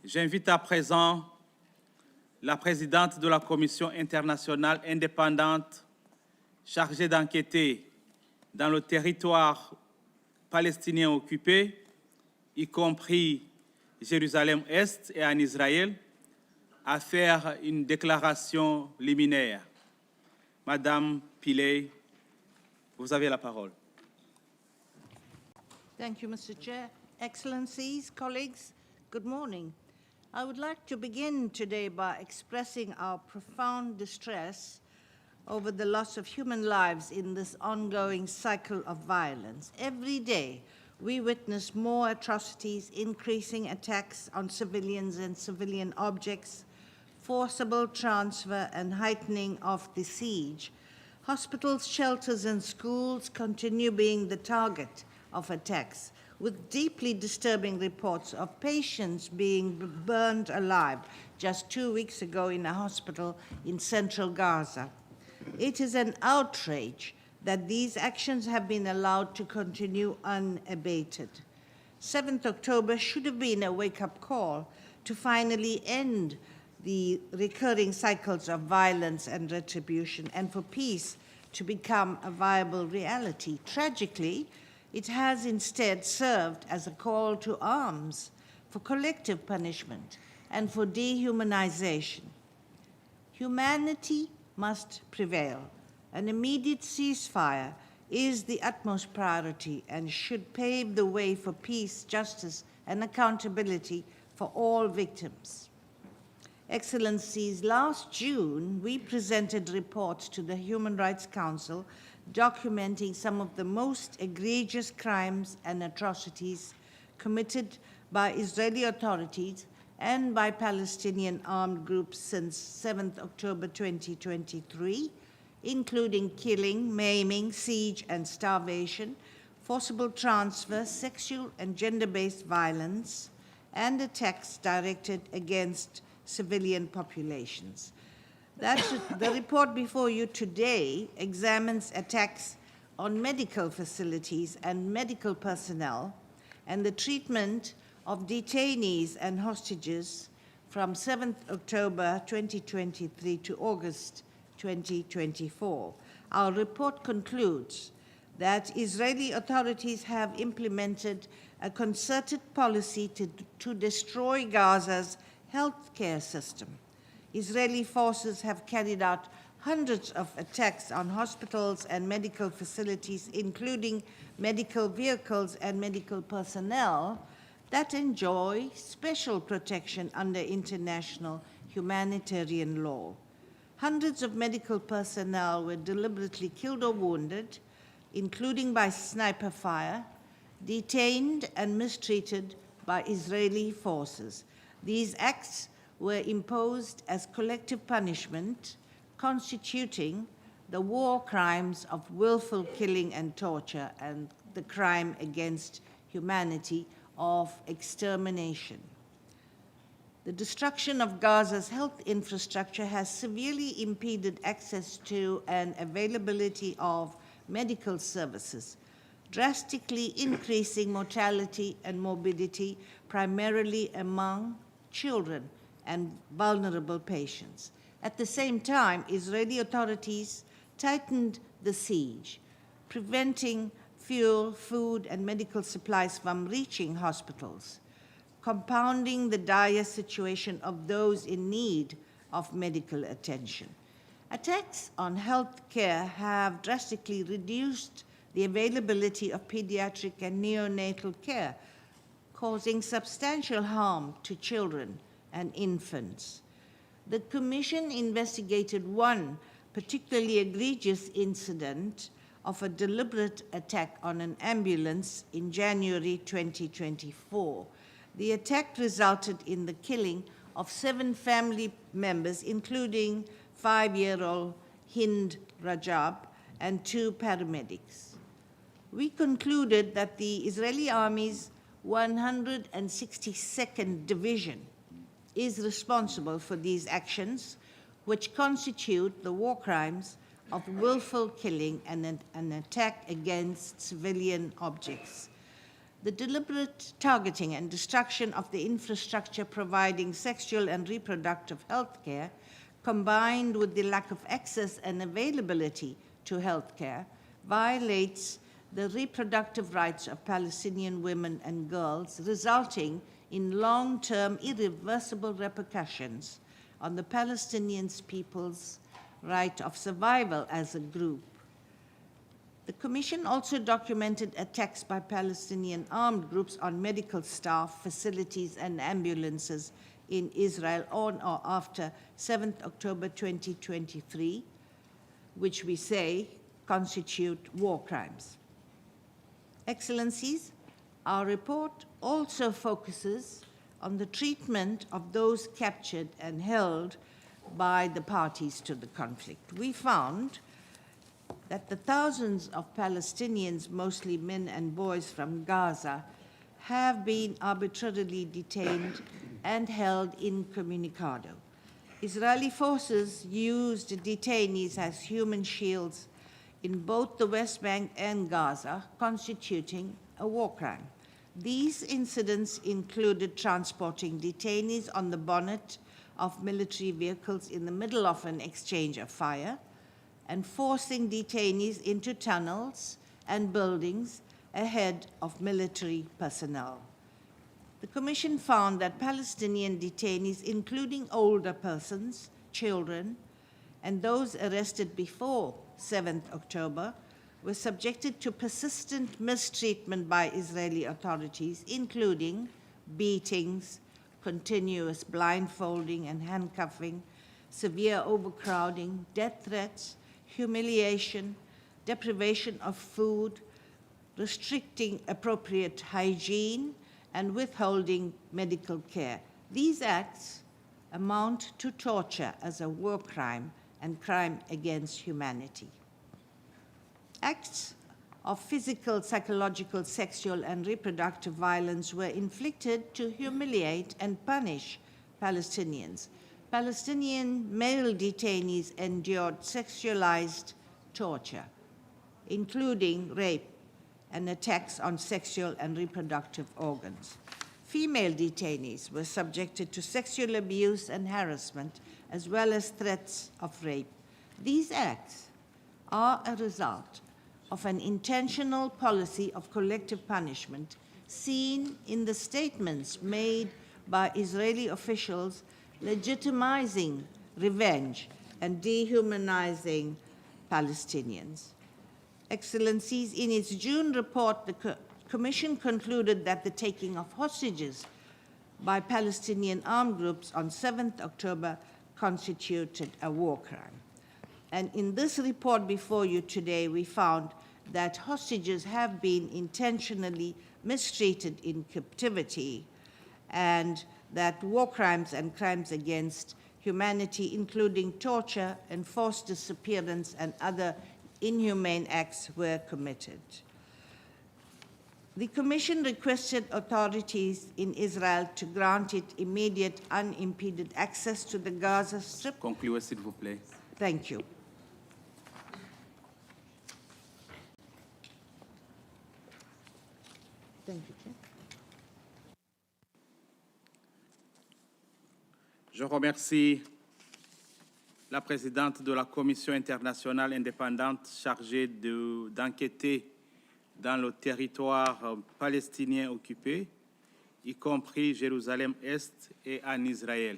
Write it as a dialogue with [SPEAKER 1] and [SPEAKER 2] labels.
[SPEAKER 1] J'invite à présent la présidente de la Commission internationale indépendante chargée d'enquêter dans le territoire palestinien occupé, y compris Jérusalem-Est et en Israël, à faire une déclaration liminaire. Madame Pillay, vous avez la parole.
[SPEAKER 2] Thank you, Mr. Chair. Excellencies, colleagues, good morning. I would like to begin today by expressing our profound distress over the loss of human lives in this ongoing cycle of violence. Every day, we witness more atrocities, increasing attacks on civilians and civilian objects, forcible transfer and heightening of the siege. Hospitals, shelters, and schools continue being the target of attacks, with deeply disturbing reports of patients being burned alive just 2 weeks ago in a hospital in central Gaza. It is an outrage that these actions have been allowed to continue unabated. 7th October should have been a wake-up call to finally end the recurring cycles of violence and retribution and for peace to become a viable reality. Tragically, it has instead served as a call to arms for collective punishment and for dehumanization. Humanity must prevail. An immediate ceasefire is the utmost priority and should pave the way for peace, justice, and accountability for all victims. Excellencies, last June, we presented reports to the Human Rights Council documenting some of the most egregious crimes and atrocities committed by Israeli authorities and by Palestinian armed groups since 7th October 2023, including killing, maiming, siege and starvation, forcible transfer, sexual and gender-based violence, and attacks directed against civilian populations. The report before you today examines attacks on medical facilities and medical personnel and the treatment of detainees and hostages from 7th October 2023 to August 2024. Our report concludes that Israeli authorities have implemented a concerted policy to destroy Gaza's healthcare system. Israeli forces have carried out hundreds of attacks on hospitals and medical facilities, including medical vehicles and medical personnel that enjoy special protection under international humanitarian law. Hundreds of medical personnel were deliberately killed or wounded, including by sniper fire, detained and mistreated by Israeli forces. These acts were imposed as collective punishment, constituting the war crimes of willful killing and torture and the crime against humanity of extermination. The destruction of Gaza's health infrastructure has severely impeded access to and availability of medical services, drastically increasing mortality and morbidity, primarily among children and vulnerable patients. At the same time, Israeli authorities tightened the siege, preventing fuel, food, and medical supplies from reaching hospitals, compounding the dire situation of those in need of medical attention. Attacks on health care have drastically reduced the availability of pediatric and neonatal care, causing substantial harm to children and infants. The Commission investigated one particularly egregious incident of a deliberate attack on an ambulance in January 2024. The attack resulted in the killing of 7 family members, including 5-year-old Hind Rajab and 2 paramedics. We concluded that the Israeli Army's 162nd Division is responsible for these actions, which constitute the war crimes of willful killing and an attack against civilian objects. The deliberate targeting and destruction of the infrastructure providing sexual and reproductive health care, combined with the lack of access and availability to health care, violates the reproductive rights of Palestinian women and girls, resulting in long-term irreversible repercussions on the Palestinian people's right of survival as a group. The Commission also documented attacks by Palestinian armed groups on medical staff, facilities, and ambulances in Israel on or after 7th October 2023, which we say constitute war crimes. Excellencies, our report also focuses on the treatment of those captured and held by the parties to the conflict. We found that the thousands of Palestinians, mostly men and boys from Gaza, have been arbitrarily detained and held incommunicado. Israeli forces used detainees as human shields in both the West Bank and Gaza, constituting a war crime. These incidents included transporting detainees on the bonnet of military vehicles in the middle of an exchange of fire, and forcing detainees into tunnels and buildings ahead of military personnel. The Commission found that Palestinian detainees, including older persons, children, and those arrested before 7th October, were subjected to persistent mistreatment by Israeli authorities, including beatings, continuous blindfolding and handcuffing, severe overcrowding, death threats, humiliation, deprivation of food, restricting appropriate hygiene, and withholding medical care. These acts amount to torture as a war crime and crime against humanity. Acts of physical, psychological, sexual, and reproductive violence were inflicted to humiliate and punish Palestinians. Palestinian male detainees endured sexualized torture, including rape and attacks on sexual and reproductive organs. Female detainees were subjected to sexual abuse and harassment, as well as threats of rape. These acts are a result of an intentional policy of collective punishment seen in the statements made by Israeli officials legitimizing revenge and dehumanizing Palestinians. Excellencies, in its June report, the Commission concluded that the taking of hostages by Palestinian armed groups on 7th October constituted a war crime. And in this report before you today, we found that hostages have been intentionally mistreated in captivity, and that war crimes and crimes against humanity, including torture, enforced disappearance, and other inhumane acts were committed. The Commission requested authorities in Israel to grant it immediate, unimpeded access to the Gaza Strip.
[SPEAKER 1] Concluez, s'il vous plaît.
[SPEAKER 2] Thank you. Thank you, Chair.
[SPEAKER 1] Je remercie la présidente de la Commission internationale indépendante chargée d'enquêter dans le territoire palestinien occupé, y compris Jérusalem-Est et en Israël.